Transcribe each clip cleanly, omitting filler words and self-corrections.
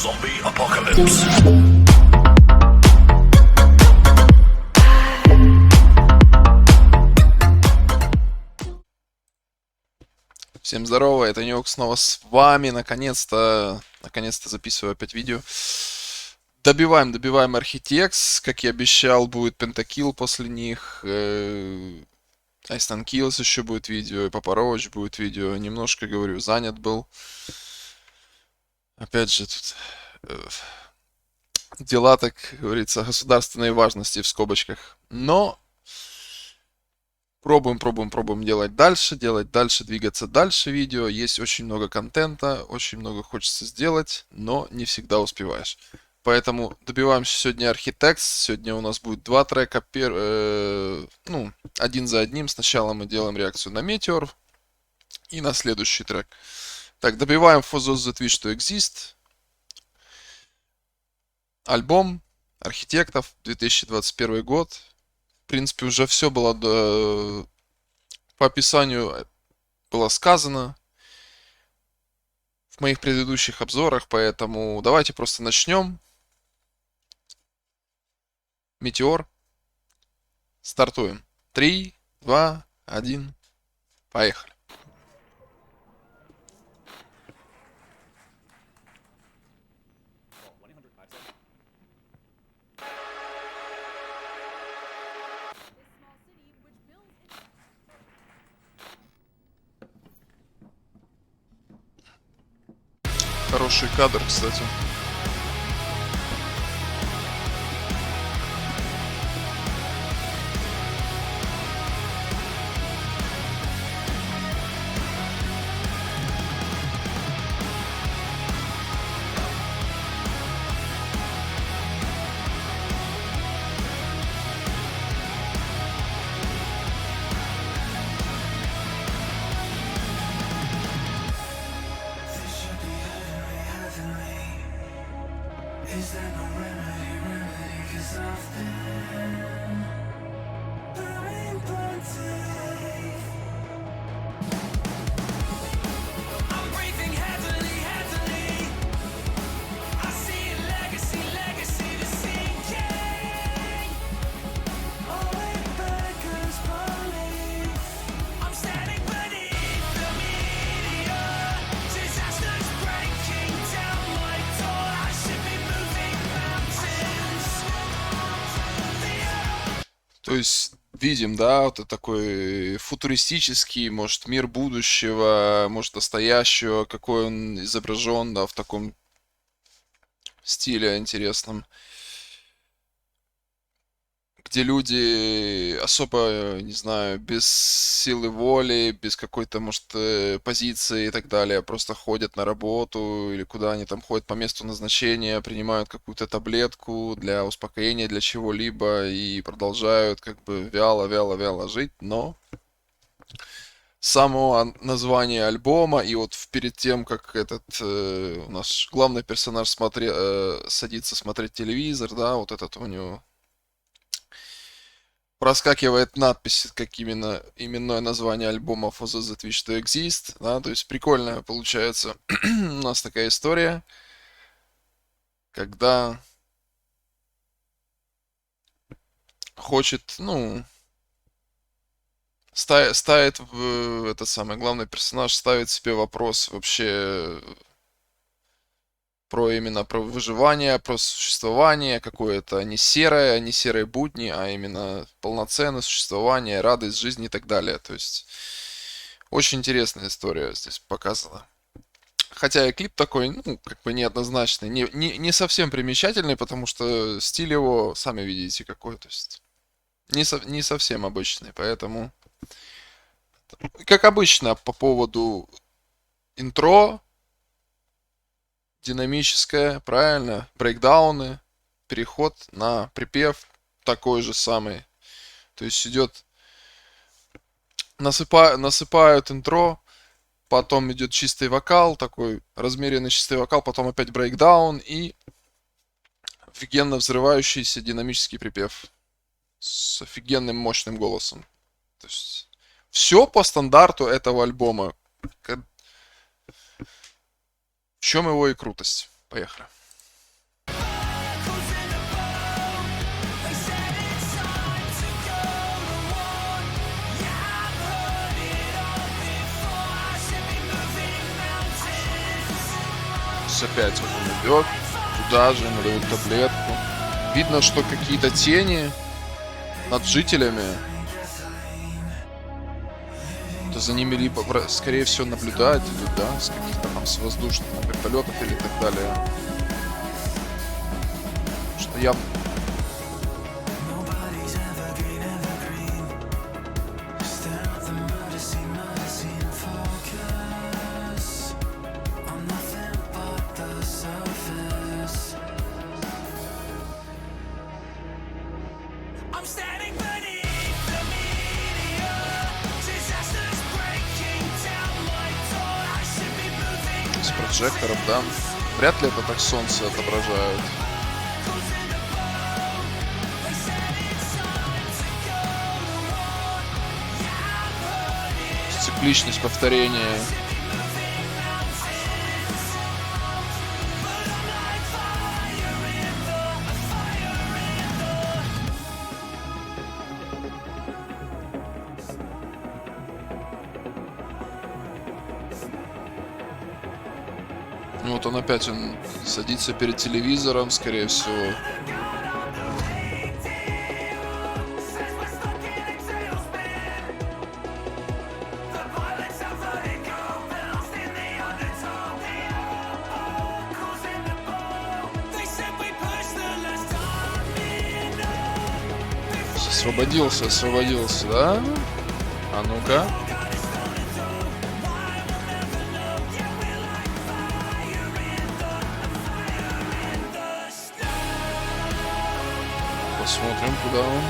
Zombie apocalypse. Всем здорово, это Нёк снова с вами, наконец-то записываю опять видео. Добиваем Architects, как и обещал, будет Pentakill после них, Iceland Kills еще будет видео, и Papa Roach будет видео, немножко, говорю, занят был. Опять же, тут дела, так говорится, государственной важности в скобочках, но... Пробуем делать дальше, двигаться дальше видео. Есть очень много контента, очень много хочется сделать, но не всегда успеваешь. Поэтому добиваемся сегодня Architects. Сегодня у нас будет два трека, один за одним. Сначала мы делаем реакцию на Meteor и на следующий трек. Так, добиваем For Those That Wish to Exist. Альбом Архитектов, 2021 год. В принципе, уже все было по описанию было сказано в моих предыдущих обзорах, поэтому давайте просто начнем. Метеор. Стартуем. 3, 2, 1. Поехали. Хороший кадр, кстати. Is there no remedy, 'cause I've been burning blunted. I'm breathing heavily. I see a legacy to sinking. Only beggars believe. I'm standing beneath the meteor. Disasters breaking down my door. I should be moving mountains. То есть видим, да, вот это такой футуристический, может, мир будущего, может, настоящего, какой он изображен, да, в таком стиле интересном, где люди особо, не знаю, без силы воли, без какой-то, может, позиции и так далее, просто ходят на работу или куда они там ходят по месту назначения, принимают какую-то таблетку для успокоения, для чего-либо и продолжают как бы вяло жить, но само название альбома и вот перед тем, как у нас главный персонаж садится смотреть телевизор, да, вот этот у него проскакивает надпись, как именно именное название альбома For Those That Wish to Exist, да, то есть прикольная получается у нас такая история, когда хочет, ставит этот самый главный персонаж ставит себе вопрос вообще про выживание, про существование какое-то не серые будни, а именно полноценное существование, радость жизни и так далее. То есть очень интересная история здесь показана. Хотя и клип такой, как бы неоднозначный, не совсем примечательный, потому что стиль его, сами видите, какой, то есть не совсем обычный, поэтому, как обычно, по поводу интро, динамическое, правильно, брейкдауны, переход на припев такой же самый. То есть идет, насыпают интро, потом идет чистый вокал, такой размеренный чистый вокал, потом опять брейкдаун и офигенно взрывающийся динамический припев с офигенным мощным голосом. То есть все по стандарту этого альбома. В чем его и крутость. Поехали. есть опять вот он идет, туда же ему дают таблетку. Видно, что какие-то тени над жителями. То за ними либо, скорее всего, наблюдают идут, да, с каких-то там с воздушных вертолетов или так далее. Что я... I'm standing beneath the meteor. Disasters breaking down my door. I should be moving С прожектором, да. Вряд ли это так солнце отображают. Цикличность повторения. Ну вот он опять, он садится перед телевизором, скорее всего. Освободился, освободился, да? А ну-ка. Посмотрим, куда он.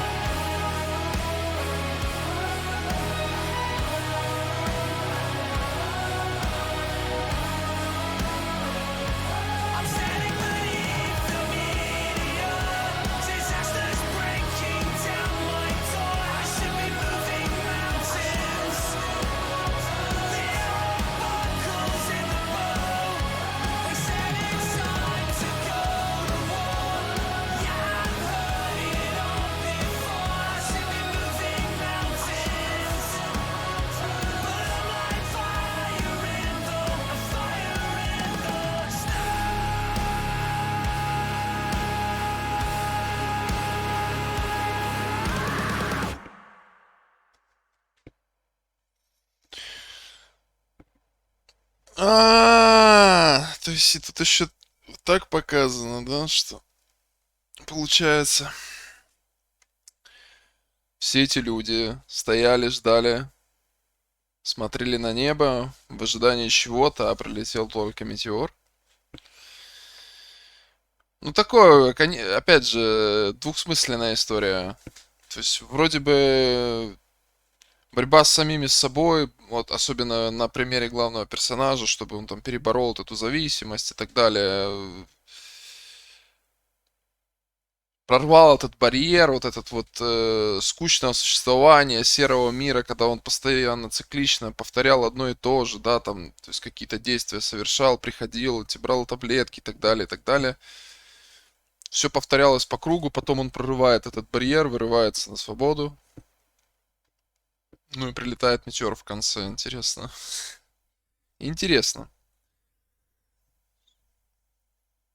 То есть и тут еще так показано, да, что получается все эти люди стояли, ждали, смотрели на небо в ожидании чего-то, а прилетел только метеор. Ну, такое, опять же, двухсмысленная история. То есть, вроде бы борьба с самими собой, вот особенно на примере главного персонажа, чтобы он там переборол вот эту зависимость и так далее, прорвал этот барьер, вот этот вот скучного существования серого мира, когда он постоянно циклично повторял одно и то же, да, там, то есть какие-то действия совершал, приходил, брал таблетки и так далее, и так далее. Все повторялось по кругу, потом он прорывает этот барьер, вырывается на свободу. Ну и прилетает метеор в конце, интересно. Интересно.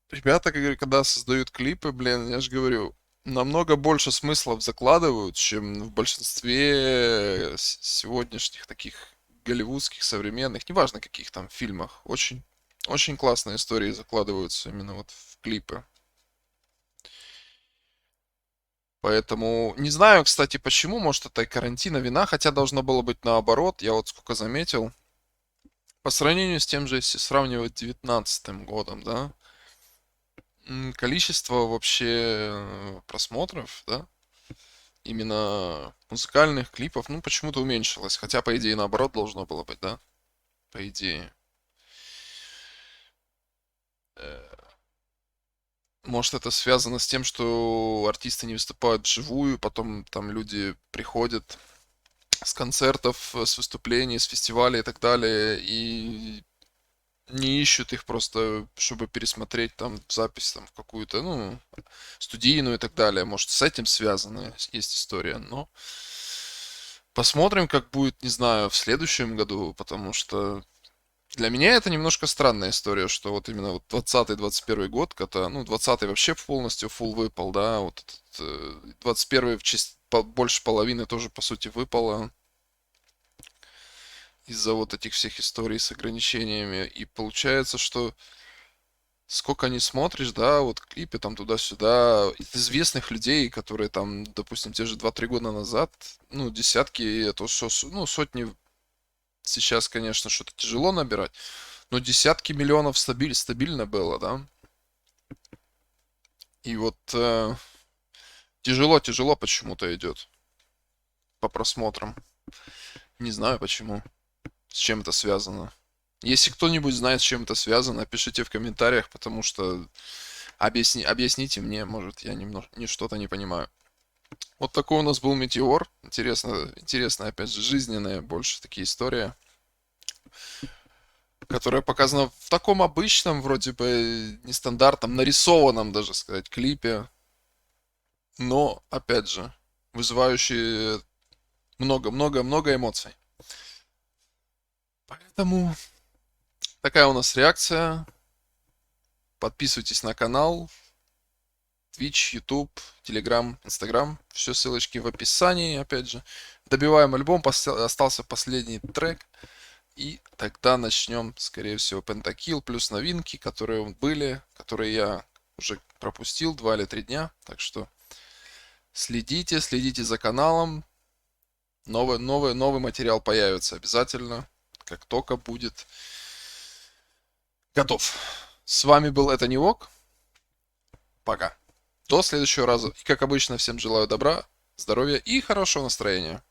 Ребята, когда создают клипы, блин, я же говорю, намного больше смыслов закладывают, чем в большинстве сегодняшних таких голливудских, современных, неважно каких там фильмах. Очень, очень классные истории закладываются именно вот в клипы. Поэтому не знаю, кстати, почему, может, это и карантина вина, хотя должно было быть наоборот, я вот сколько заметил. По сравнению с тем же, если сравнивать 19 годом, да, количество вообще просмотров, да, именно музыкальных клипов, ну, почему-то уменьшилось. Хотя, по идее, наоборот должно было быть, да? По идее. Может, это связано с тем, что артисты не выступают вживую, потом там люди приходят с концертов, с выступлений, с фестивалей и так далее, и не ищут их просто, чтобы пересмотреть там запись там в какую-то, ну, студийную и так далее. Может, с этим связана есть история, но посмотрим, как будет, не знаю, в следующем году, потому что Для меня это немножко странная история, что вот именно вот 20-21 год, когда, ну, 20 вообще полностью full выпал, да, вот этот, 21 больше половины тоже, по сути, выпало из-за вот этих всех историй с ограничениями. И получается, что сколько не смотришь, да, вот клипы там туда-сюда, известных людей, которые там, допустим, те же 2-3 года назад, ну, десятки, это что, ну, сотни сейчас, конечно, что-то тяжело набирать, но десятки миллионов стабильно было, да. И вот тяжело почему-то идет по просмотрам. Не знаю почему, с чем это связано. Если кто-нибудь знает, с чем это связано, пишите в комментариях, потому что объясните мне, может, я немножко что-то не понимаю. Вот такой у нас был Метеор. Интересная, опять же, жизненная, больше такие истории, которая показана в таком обычном, вроде бы, нестандартном, нарисованном, даже сказать, клипе. Но, опять же, вызывающие много-много-много эмоций. Поэтому такая у нас реакция. Подписывайтесь на канал. Twitch, YouTube, Telegram, Instagram. Все ссылочки в описании, опять же. Добиваем альбом, остался последний трек. И тогда начнем, скорее всего, Pentakill, плюс новинки, которые были, которые я уже пропустил 2 или 3 дня. Так что следите за каналом. Новый материал появится обязательно, как только будет готов. С вами был Это Не Ок. Пока. До следующего раза. И как обычно, всем желаю добра, здоровья и хорошего настроения.